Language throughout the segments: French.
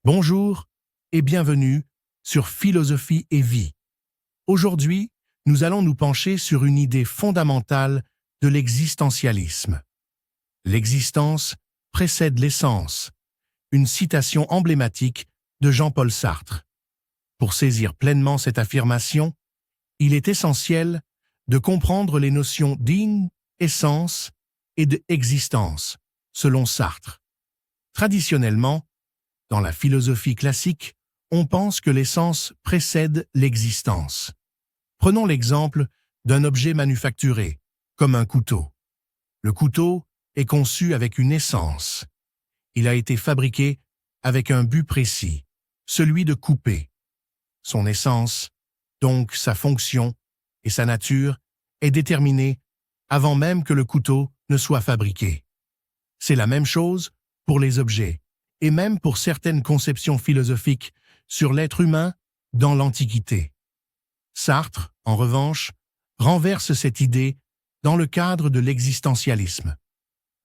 Bonjour et bienvenue sur Philosophie et Vie. Aujourd'hui, nous allons nous pencher sur une idée fondamentale de l'existentialisme. L'existence précède l'essence, une citation emblématique de Jean-Paul Sartre. Pour saisir pleinement cette affirmation, il est essentiel de comprendre les notions d'essence et d'existence, selon Sartre. Traditionnellement, dans la philosophie classique, on pense que l'essence précède l'existence. Prenons l'exemple d'un objet manufacturé, comme un couteau. Le couteau est conçu avec une essence. Il a été fabriqué avec un but précis, celui de couper. Son essence, donc sa fonction et sa nature, est déterminée avant même que le couteau ne soit fabriqué. C'est la même chose pour les objets, et même pour certaines conceptions philosophiques sur l'être humain dans l'Antiquité. Sartre, en revanche, renverse cette idée dans le cadre de l'existentialisme.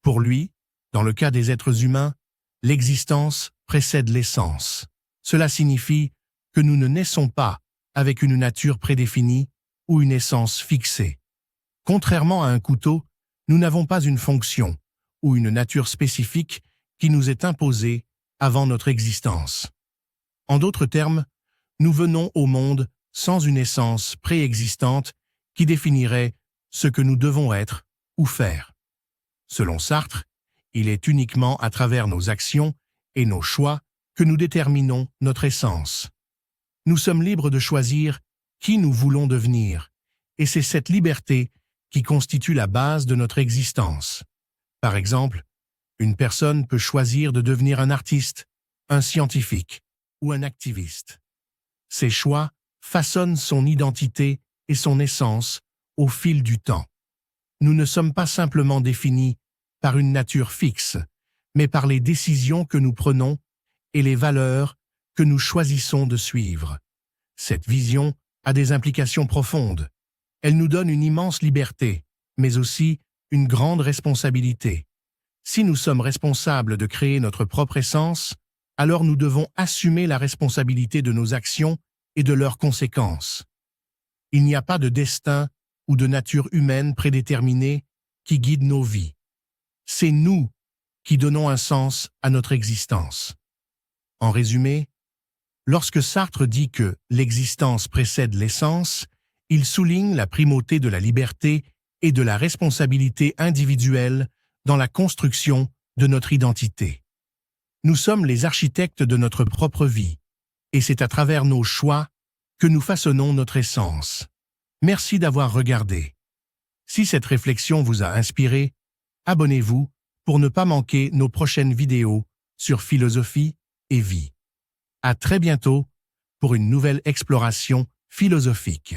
Pour lui, dans le cas des êtres humains, l'existence précède l'essence. Cela signifie que nous ne naissons pas avec une nature prédéfinie ou une essence fixée. Contrairement à un couteau, nous n'avons pas une fonction ou une nature spécifique qui nous est imposée avant notre existence. En d'autres termes, nous venons au monde sans une essence préexistante qui définirait ce que nous devons être ou faire. Selon Sartre, il est uniquement à travers nos actions et nos choix que nous déterminons notre essence. Nous sommes libres de choisir qui nous voulons devenir, et c'est cette liberté qui constitue la base de notre existence. Par exemple, une personne peut choisir de devenir un artiste, un scientifique ou un activiste. Ces choix façonnent son identité et son essence au fil du temps. Nous ne sommes pas simplement définis par une nature fixe, mais par les décisions que nous prenons et les valeurs que nous choisissons de suivre. Cette vision a des implications profondes. Elle nous donne une immense liberté, mais aussi une grande responsabilité. Si nous sommes responsables de créer notre propre essence, alors nous devons assumer la responsabilité de nos actions et de leurs conséquences. Il n'y a pas de destin ou de nature humaine prédéterminée qui guide nos vies. C'est nous qui donnons un sens à notre existence. En résumé, lorsque Sartre dit que l'existence précède l'essence, il souligne la primauté de la liberté et de la responsabilité individuelle dans la construction de notre identité. Nous sommes les architectes de notre propre vie, et c'est à travers nos choix que nous façonnons notre essence. Merci d'avoir regardé. Si cette réflexion vous a inspiré, abonnez-vous pour ne pas manquer nos prochaines vidéos sur philosophie et vie. À très bientôt pour une nouvelle exploration philosophique.